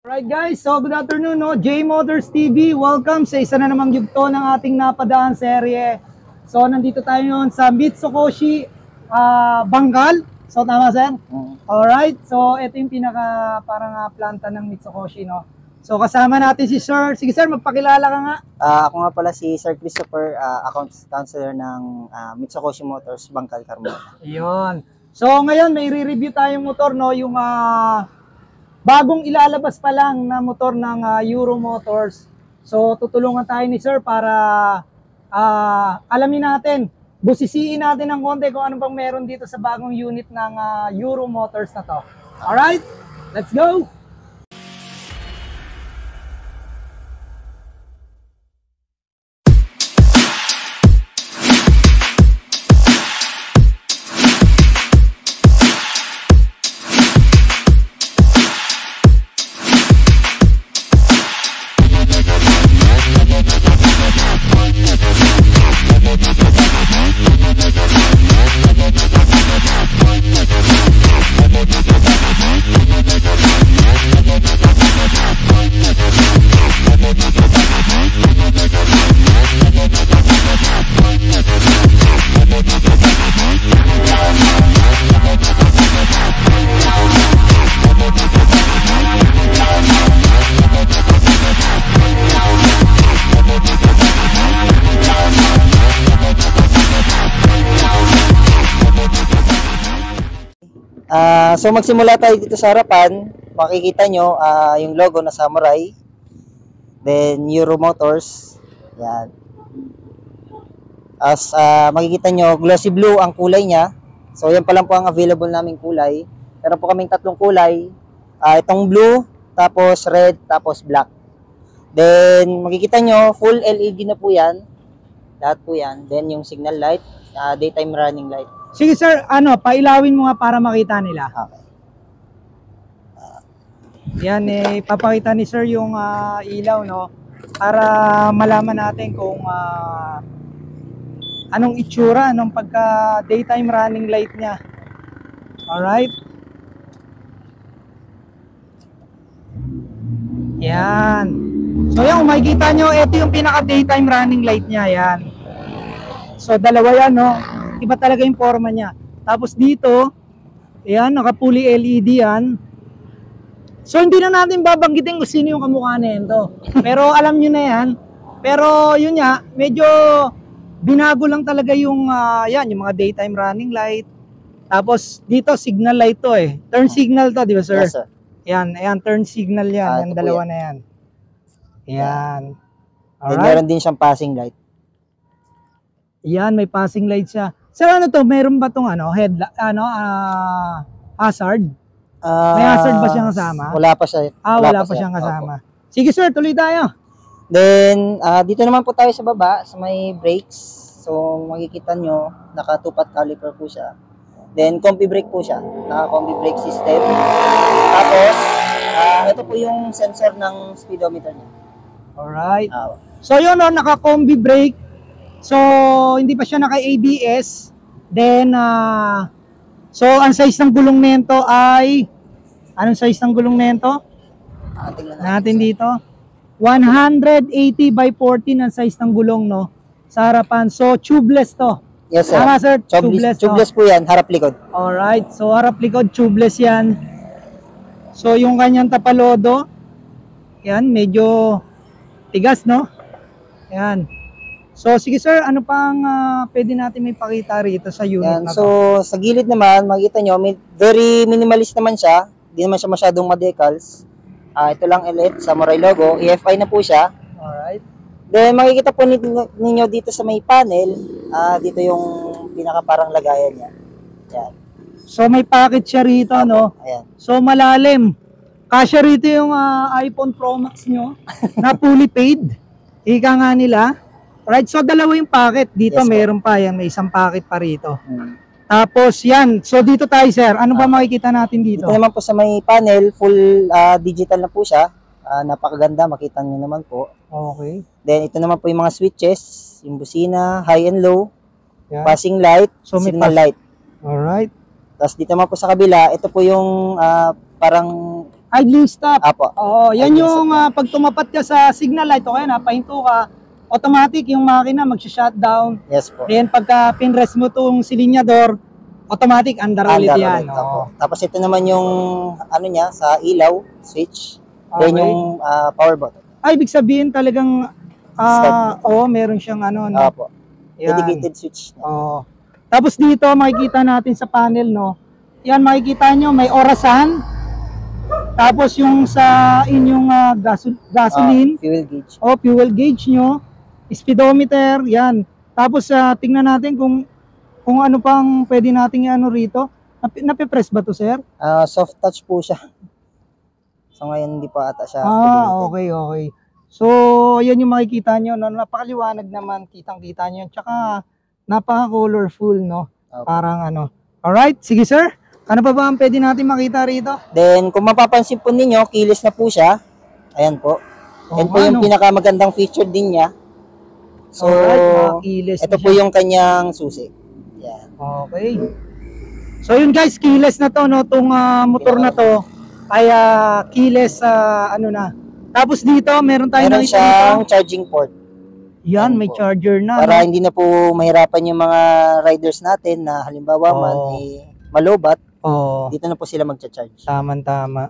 Alright guys, so good afternoon, no? J Motors TV, welcome sa isa na namang yugto ng ating napadaan serye. So nandito tayo ngayon sa Mitsukoshi, Bengal. So tama sir? Alright, so ito yung pinaka parang planta ng Mitsukoshi, no? So kasama natin si sir. Sige sir, magpakilala ka nga. Ako nga pala si Sir Christopher, Accounts Counselor ng Mitsukoshi Motors, Bengal, Carmona. Ayun. So ngayon may re-review tayong motor, no? Yung bagong ilalabas pa lang na motor ng Euro Motors. So tutulungan tayo ni sir para alamin natin, busisiin natin ng konti kung ano bang meron dito sa bagong unit ng Euro Motors na to. Alright, let's go! So magsimula tayo dito sa harapan. Makikita nyo yung logo na Samurai. Then Euro Motors. Yan. As makikita nyo, glossy blue ang kulay niya. So yan pa lang po ang available naming kulay. Meron po kaming tatlong kulay. Itong blue, tapos red, tapos black. Then makikita nyo, full LED na po yan. Lahat po yan. Then yung signal light, daytime running light. Sige sir, pailawin mo nga para makita nila. Okay. Yan papakita ni sir yung ilaw, no? Para malaman natin kung anong itsura nung pagka daytime running light niya. Alright? Yan. So yan, kung makikita nyo, ito yung pinaka daytime running light niya. Yan. So dalawa yan, no? Iba talaga yung forma niya. Tapos dito, ayan, naka-fully LED yan. So hindi na natin babanggitin kung sino yung kamukha na ito. Pero alam nyo na yan. Pero yun nga, medyo binago lang talaga yung, yan, yung mga daytime running light. Tapos dito, signal light to eh. Turn signal to, di ba sir? Yes, sir. Yan, ayan, turn signal yan. Yan, dalawa yan. na yan. Yan. Then meron din siyang passing light. Yan, may passing light siya. Sir, ano to? Meron ba tong hazard? May hazard ba siyang kasama? Wala pa siya. Wala pa siyang kasama. Opo. Sige sir, tuloy tayo. Then, dito naman po tayo sa baba, sa may brakes. So, makikita nyo, naka 2-pot caliper po siya. Then, combi brake po siya. Naka combi brake system. Tapos, ito po yung sensor ng speedometer niya. Alright. So, yun, naka combi brake. So, hindi pa siya naka-ABS. Then, so, ang size ng gulong nito ay, anong size ng gulong nito? Tingnan natin dito. 180 by 14 ang size ng gulong, no? Sa harapan. So, tubeless to. Yes, sir. Tama, sir? Tubeless, tubeless po yan, harap-likod. Alright. So, harap-likod, tubeless yan. So, yung kanyang tapalodo, yan, medyo tigas, no? Yan. So, sige sir, ano pang pwede natin may pakita rito sa unit yan. na So, to? sa gilid naman, makikita nyo, very minimalist naman siya. Hindi naman siya masyadong ma-decals. Ito lang ulit, Samurai logo. EFI na po siya. Alright. Then, makikita po ninyo dito sa may panel, dito yung pinaka parang lagayan niya. Yan. So, may packet siya rito, no? Ayan. So, malalim. Kasya rito yung iPhone Pro Max nyo na fully paid. Ika nga nila. Right, so dalawa yung packet. Dito Yes, meron pa yan, may isang packet pa rito. Tapos yan, so dito tayo sir, ano ba makikita natin dito? Dito naman po sa may panel, full digital na po siya. Napakaganda, makita niyo naman po. Okay. Then ito naman po yung mga switches, yung busina, high and low, Yan. passing light, So, may signal light. Alright. Tapos dito naman po sa kabila, ito po yung parang Idling stop. Apo. Oo, yan Idling yung stop. pag tumapat ka sa signal light o kaya napahinto ka, automatic yung makina mag-shutdown. Yes po. Then pagka pinrest mo tong silinyador, automatic under ulit Under yan. ulit, opo. Tapos ito naman yung ano niya sa ilaw, switch. Then Okay. yung power button. Ay, ibig sabihin talagang, meron siyang ano, no? Opo. Yan. Dedicated switch. Oo. Tapos dito, makikita natin sa panel, no? Yan, makikita nyo, may orasan. Tapos yung sa inyong gasoline, Fuel gauge. o fuel gauge nyo, speedometer, yan. Tapos tingnan natin kung ano pang pwede nating ano rito. Napipress ba to, sir? Soft touch po siya. So ngayon hindi pa ata siya activated. Okay. So, yan yung makikita nyo, no? Napakaliwanag naman, kitang-kita nyo. Tsaka, napaka-colorful, no? Opo. Parang ano. Alright, sige sir. Ano pa ba ang pwede natin makita rito? Then kung mapapansin po ninyo, keyless na po siya. Ayan po. Yan po yung pinakamagandang feature din niya. So, keyless ito po yung kanyang susi. Yan. Okay. So yun guys, keyless na to, no? Itong motor na to ay keyless ano na. Tapos dito, meron tayong Meron siyang charging port. Yan, Yan may po. charger na. Para no? hindi na po mahirapan yung mga riders natin na halimbawa man malobat, dito na po sila magcha-charge. Tama.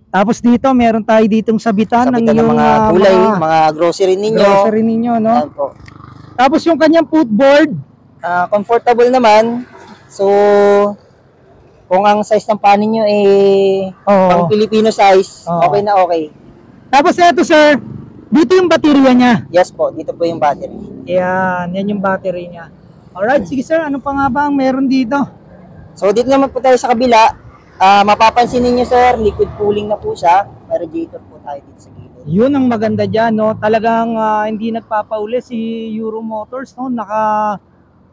Tapos dito, meron tayo ditong sabitan ng Sabitan ng iyong mga gulay, mga grocery ninyo. grocery ninyo, no? Yan po. Tapos yung kanyang footboard, Comfortable naman. So, kung ang size ng panin nyo pang Filipino size, Oo. okay na okay. Tapos eto sir, dito yung baterya niya. Yes po, dito po yung battery. Yan yung battery niya. Alright, sige sir, ano pa nga ba ang meron dito? So, dito naman po tayo sa kabila. Mapapansin ninyo sir, liquid cooling na po siya. May radiator po tayo dito sa gilid. Yun ang maganda dyan, no? Talagang hindi nagpapauli si Euro Motors, no? Naka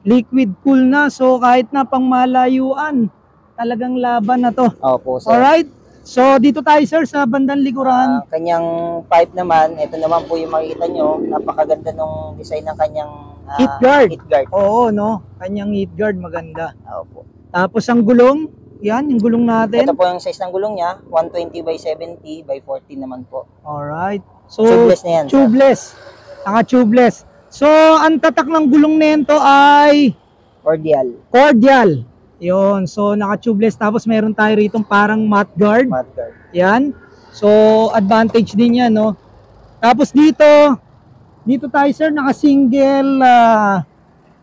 liquid cool na, so kahit na pang malayuan, talagang laban na to. Opo sir. Alright, so dito tayo sir sa bandang likuran. Kanyang pipe naman, ito naman po yung makikita nyo. Napakaganda nung design ng kanyang Heat guard. Heat guard. Oo, no? Kanyang heat guard, maganda. Opo. Tapos ang gulong, yan, yung gulong natin. Ito po yung size ng gulong niya, 120 by 70 by 40 naman po. Alright. So, Tubeless na yan, sir. tubeless. Naka-tubeless. So, ang tatak ng gulong nito ay Cordial. cordial. Yun. So, naka-tubeless. Tapos, meron tayo rito parang mat guard. Mat guard. Yan. So, advantage din yan, no? Tapos, dito tayo, sir, naka-single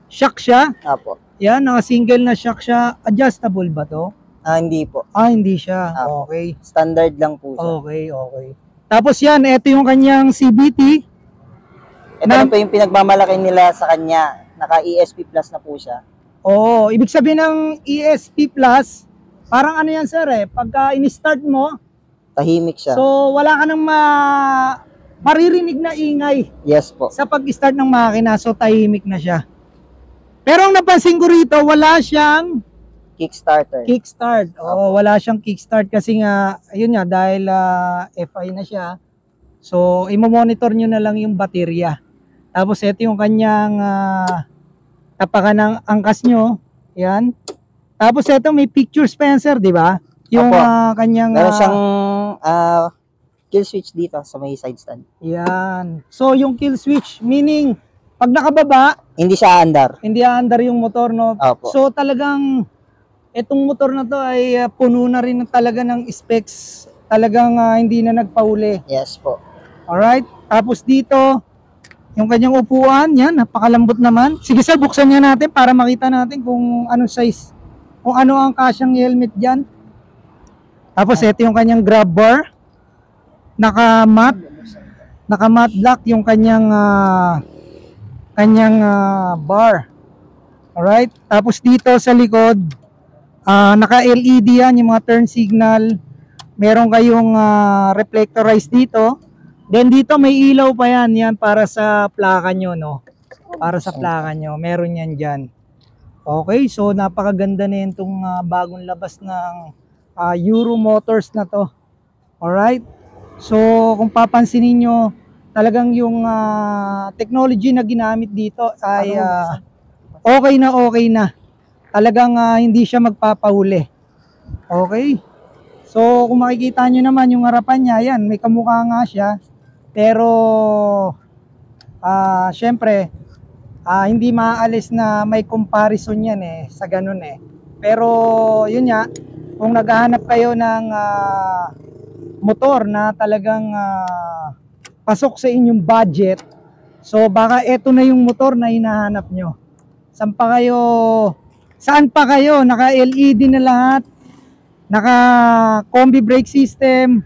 shock siya. Apo. Yan, naka-single na shock siya. Adjustable ba to? Hindi po. Hindi siya. Apo. Okay. Standard lang po siya. Okay. Tapos yan, ito yung kanyang CVT. Ito na po yung pinagmamalaki nila sa kanya. Naka-ESP Plus na po siya. Oo, ibig sabihin ng ESP Plus, parang ano yan sir pagka in-start mo, Tahimik siya. so wala ka nang maririnig na ingay Yes po. sa pag-start ng makina, so tahimik na siya. Pero ang napansin ko rito, wala siyang Kickstarter. kickstart. Oo, wala siyang kickstart kasi nga, ayun nga, dahil FI na siya, so imo-monitor nyo na lang yung baterya. Tapos ito yung kanyang tapakan ng angkas nyo. Yan. Tapos ito may picture Spencer, di ba? Yung Opo. kanyang... Meron siyang kill switch dito sa may side stand. Yan. So yung kill switch, meaning pag nakababa, Hindi siya andar. hindi aandar yung motor, no? Opo. So talagang itong motor na to ay puno na rin talaga ng specs. Talagang hindi na nagpauli. Yes po. Alright? Tapos dito, yung kanyang upuan, yan, napakalambot naman. Sige sir, buksan niya natin para makita natin kung anong size, kung ano ang kasyang helmet dyan. Tapos ito yung kanyang grab bar. Naka-matte black yung kanyang bar. Alright? Tapos dito sa likod, naka-LED yan, yung mga turn signal. Meron kayong reflectorized dito. Then dito may ilaw pa yan para sa plaka nyo, no? Para sa plaka nyo, meron yan dyan. Okay, so napakaganda na itong bagong labas ng Euro Motors na to. Alright? So kung papansinin nyo, talagang yung technology na ginamit dito ay okay na. Talagang hindi siya magpapahuli. Okay? So kung makikita nyo naman yung harapan niya, yan, may kamukha nga siya. Pero syempre, hindi maaalis na may comparison yan sa ganun Pero yun nga, kung naghahanap kayo ng motor na talagang pasok sa inyong budget, so baka eto na yung motor na hinahanap nyo. Saan pa kayo? Naka LED na lahat, naka combi brake system,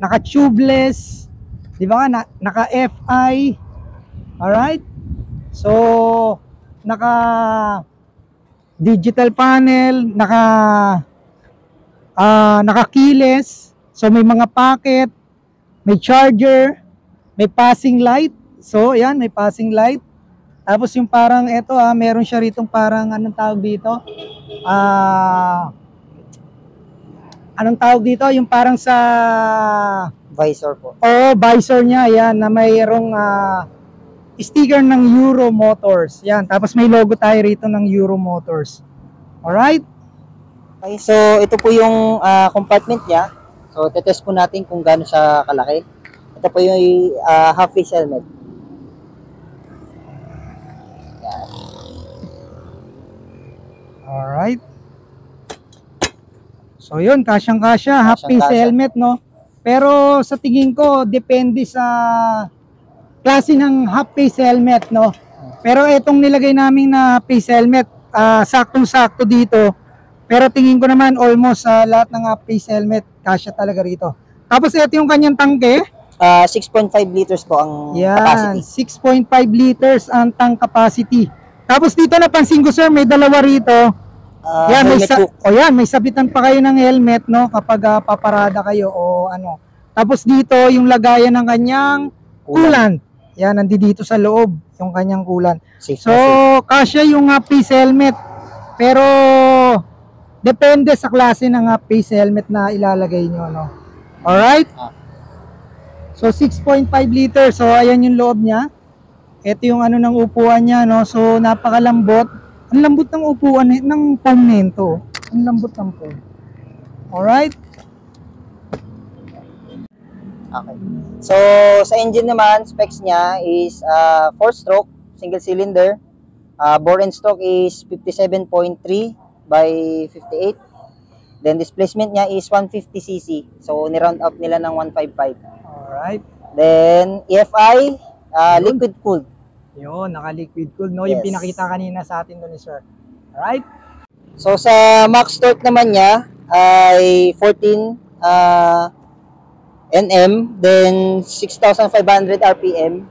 naka tubeless, di ba? Naka FI. Alright? So naka digital panel, naka keyless. So may mga pocket, may charger, may passing light. So yan, may passing light. Tapos yung parang eto meron siya ritong parang anong tawag dito? Anong tawag dito? Yung parang sa Visor po. Oo, visor niya yan na mayroong sticker ng Euro Motors. Yan, tapos may logo tayo rito ng Euro Motors. Alright? Okay, so ito po yung compartment niya. So tetest po natin kung gaano siya kalaki. Ito po yung half face helmet. Yan. Alright. So yun, kasyang-kasya, half face helmet, no? Pero sa tingin ko, depende sa klase ng half face helmet, no? Pero itong nilagay namin na face helmet, saktong-sakto dito. Pero tingin ko naman almost lahat ng half face helmet, kasya talaga rito. Tapos ito yung kanyang tangke. 6.5 liters po ang capacity. 6.5 liters ang tank capacity. Tapos dito napansin ko, sir, may dalawa rito. Yan, may sabitan pa kayo ng helmet, no, kapag paparada kayo o ano. Tapos dito yung lagayan ng kanyang coolant. Yan, nandito sa loob yung kanyang coolant. So, kasya yung face helmet. Pero depende sa klase ng face helmet na ilalagay nyo, no. Alright? So 6.5 liters. So ayan yung loob niya. Ito yung ano ng upuan niya, no. So napakalambot. Ang lambot ng upuan ng foam nito. Ang lambot ng foam. Alright? Okay. So, sa engine naman, specs niya is 4-stroke, single cylinder. Bore and stroke is 57.3 by 58. Then, displacement niya is 150cc. So, ni-round up nila ng 155. Alright. Then, EFI, liquid cooled. Yun, naka-liquid cooled, no? Yung Yes. pinakita kanina sa atin doon ni sir. Alright? So, sa max torque naman niya ay 14 Nm, then 6,500 RPM.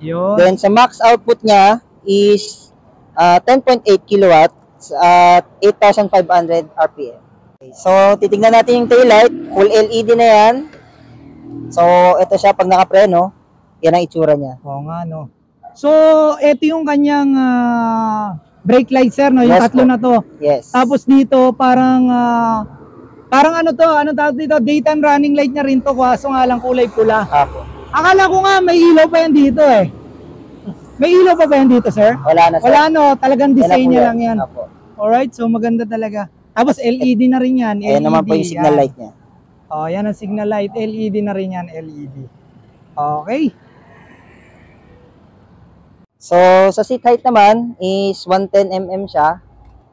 Yun. Then, sa max output niya is 10.8 kilowatts at 8,500 RPM. Okay, so, titignan natin yung taillight. Full LED na yan. So, ito siya pag nakapreno. Yan ang itsura niya. Oo nga, no? So, ito yung kanyang brake light, sir, no? Yung Yes, tatlo po. na to. Yes. Tapos dito, parang ano to? Ano tawag dito? Daytime running light niya rin to, kaso nga lang kulay pula. Apo. Akala ko nga may ilaw pa yan dito May ilaw pa ba yan dito, sir? Wala na, sir. Wala, no? Talagang design niya lang yan. Apo. Alright, so maganda talaga. Tapos LED na rin yan. Ayan naman po yung signal light niya. Oh, yan ang signal light. LED na rin yan, LED. Okay. So, sa seat height naman is 110 mm siya.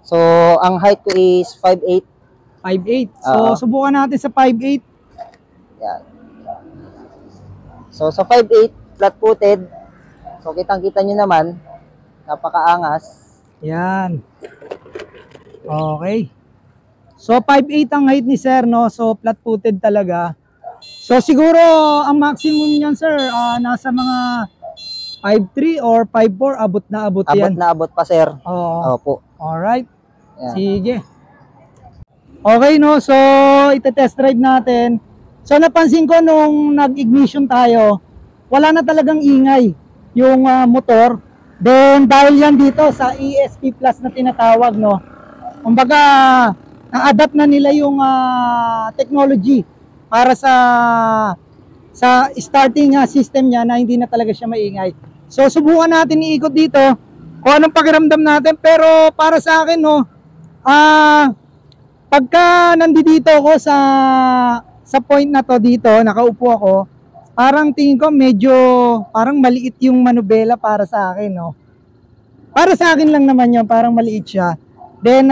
So, ang height ko is 5'8". 5'8". So, subukan natin sa 5'8". Yan. So, sa 5'8", flat-footed. So, kitang-kita nyo naman, napakaangas. Yan. Okay. So, 5'8" ang height ni sir, no? So, flat-footed talaga. So, siguro, ang maximum niyan, sir, nasa mga 5'3" or 5'4", abot na abot yan. Abot na abot pa, sir. Oo. Opo. Alright. Yan. Sige. Okay, no? So, ite-test drive natin. So, napansin ko nung nag-ignition tayo, wala na talagang ingay yung motor. Then, dahil yan dito sa ESP Plus na tinatawag, no? Kumbaga, na-adapt na nila yung technology para sa starting system niya na hindi na talaga siya maingay. So, subukan natin iikot dito kung anong pakiramdam natin. Pero para sa akin, no, pagka nandito ako sa point na to dito, nakaupo ako, parang tingin ko medyo parang maliit yung manubela para sa akin, no? Para sa akin lang naman yun, parang maliit siya. Then,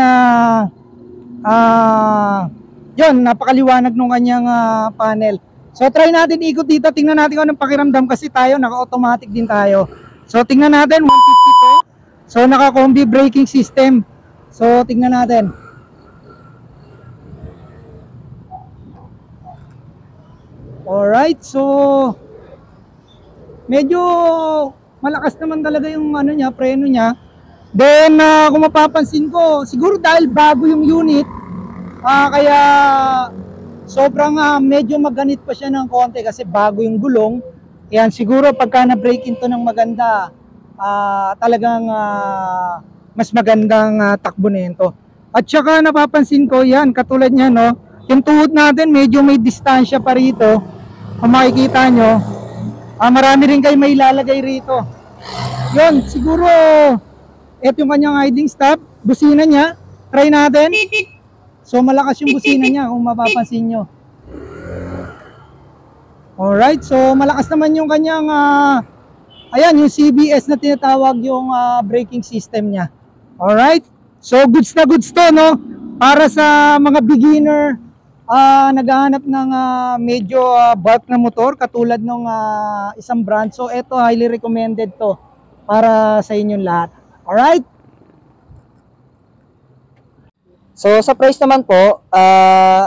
yun, napakaliwanag nung kanyang panel. So, try natin ikot dito. Tingnan natin kung anong pakiramdam kasi tayo, naka-automatic din tayo. So, tingnan natin, 152. So, naka-combi braking system. So, tingnan natin. Alright, so, medyo malakas naman talaga yung ano niya, preno niya. Then, kung mapapansin ko, siguro dahil bago yung unit, kaya sobrang medyo maganit pa siya ng konti kasi bago yung gulong. Yan, siguro pagka na-break into ng maganda, talagang mas magandang takbo nito. At saka napapansin ko, yan, katulad niya, no, yung tuhod natin medyo may distansya pa rito. Kung makikita nyo, marami rin kayo may ilalagay rito. Yun, siguro, ito yung kanyang idling stop, busina niya, try natin. So malakas yung busina niya kung mapapansin nyo. Alright, so malakas naman yung kanyang, ayan, yung CBS na tinatawag yung braking system niya. Alright, so goods na goods to, no? Para sa mga beginner, naghahanap ng medyo bulk na motor katulad ng isang brand. So ito, highly recommended to para sa inyong lahat. Alright? So sa price naman po,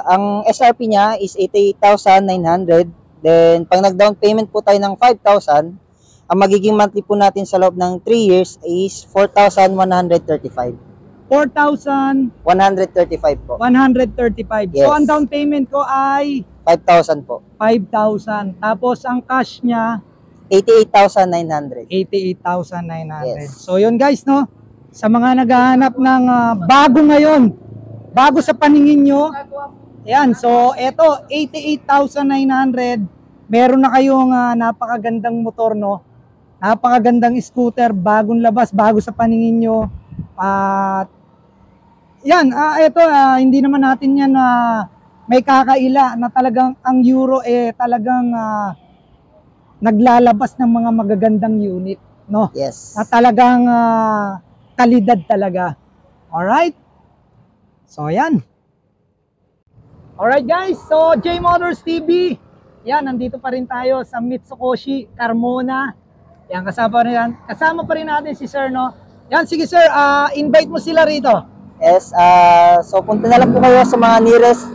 ang SRP niya is 88,900. Then pag nag-down payment po tayo ng 5,000, ang magiging monthly po natin sa loob ng 3 years is 4,135. 4,135 po. So Yes. ang down payment ko ay 5,000 po. 5,000. Tapos ang cash niya 88,900. 88,900. Yes. So yun guys, no? Sa mga naghahanap ng bago ngayon, bago sa paningin nyo, ayan, so eto 88,900. Meron na kayong napakagandang motor, no? Napakagandang scooter, bagong labas, bago sa paningin nyo. At yan, eto, hindi naman natin yan may kakaila na talagang ang Euro talagang naglalabas ng mga magagandang unit, no? Yes. Na talagang kalidad talaga. Alright? So, yan. Alright guys, so J Motors TV. Yan, nandito pa rin tayo sa Mitsukoshi Carmona. Yan, kasama pa rin natin si Sir, no? Yan, sige Sir, invite mo sila rito. Yes, so punta na lang po kayo sa mga nearest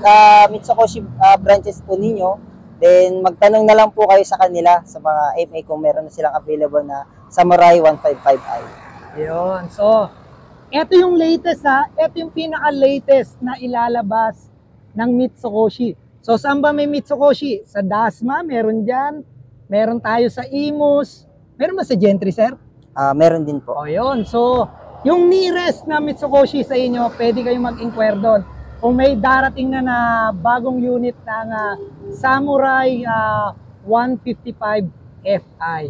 Mitsukoshi branches po ninyo. Then magtanong na lang po kayo sa kanila, sa mga MA kung meron na silang available na Samurai 155i. Yun, so ito yung latest ito yung pinaka-latest na ilalabas ng Mitsukoshi. So saan ba may Mitsukoshi? Sa Dasma, meron dyan. Meron tayo sa Imus. Meron ba sa Gentry, Sir? Meron din po. O yun, so yung nearest na Mitsukoshi sa inyo, pwede kayong mag-inquire doon. Kung may darating na bagong unit ng Samurai 155 Fi.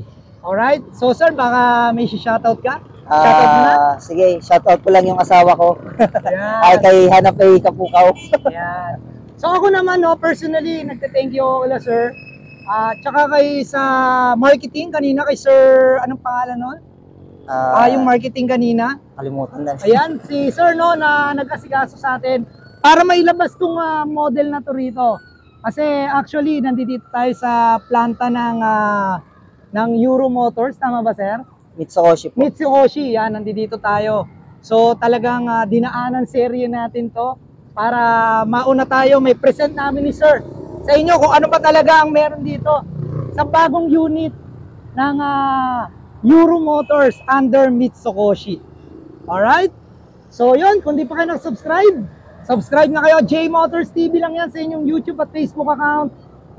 Alright? So sir, baka may shoutout ka? Shoutout mo na? Sige, shoutout ko lang yung asawa ko. Yan. Ay, kay Hanapay Kapukaw. Yan. So ako naman, no, personally, nagte-thank you ako kila sir. Tsaka kay sa marketing kanina, kay sir, anong pangalan nun? Yung marketing kanina. Kalimutan na. Ayan, si sir, no, na nag-asikaso sa atin para mailabas tong model na to rito. Kasi actually, nandito tayo sa planta ng Euro Motors, tama ba sir? Mitsukoshi po. Mitsukoshi, yan, nandito tayo. So talagang dinaanan serye natin to para mauna tayo, may present namin ni sir sa inyo kung ano ba talaga ang meron dito sa bagong unit ng Euro Motors under Mitsukoshi. Alright? So yun, kung di pa kayo nag-subscribe, subscribe na kayo. J Motors TV lang yan sa inyong YouTube at Facebook account.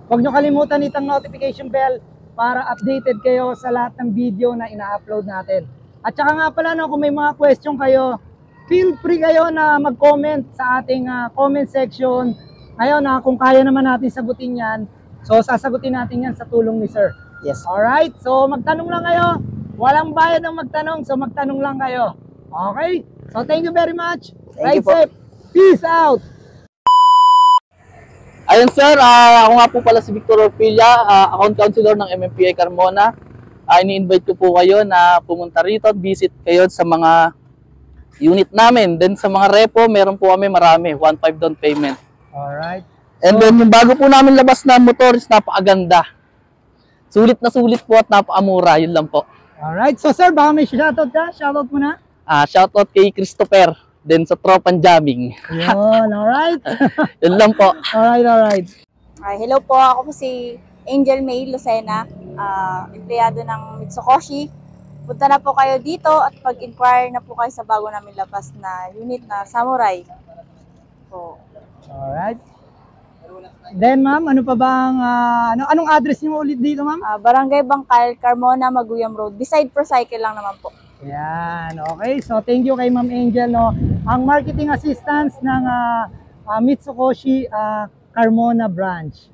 Huwag nyo kalimutan itang notification bell para updated kayo sa lahat ng video na ina-upload natin. At saka nga pala, no, kung may mga question kayo, feel free kayo na mag-comment sa ating comment section. Ngayon, kung kaya naman natin sagutin yan, so sasagutin natin yan sa tulong ni Sir. Yes. Alright, so magtanong lang kayo. Walang bayad ng magtanong, so magtanong lang kayo. Okay? So thank you very much. Thank you Ride po. safe. Peace out. Ayun sir, ako nga po pala si Victor Orpilla, account counselor ng MMPI Carmona. Ini-invite ko po kayo na pumunta rito, visit kayo sa mga unit namin. Then sa mga repo, meron po kami marami, 1.5 down payment. Alright. And then yung bago po namin labas na motor is napakaganda. Sulit na sulit po at napakamura, yun lang po. Alright. So sir, baka may shoutout ka? Shoutout mo na. Shoutout kay Christopher, then sa Tropan Jamming. Yun, alright. Yun lang po. Alright. Hello po, ako po si Angel May Lucena, empleyado ng Mitsukoshi. Punta na po kayo dito at pag-inquire na po kayo sa bago namin labas na unit na Samurai. Po. Alright. Then ma'am, ano pa bang, anong address niyo ulit dito ma'am? Barangay Bangkal, Carmona, Maguyam Road. Beside Procycle lang naman po. Yan, okay. So thank you kay Ma'am Angel, no. Ang marketing assistance ng Mitsukoshi Carmona branch.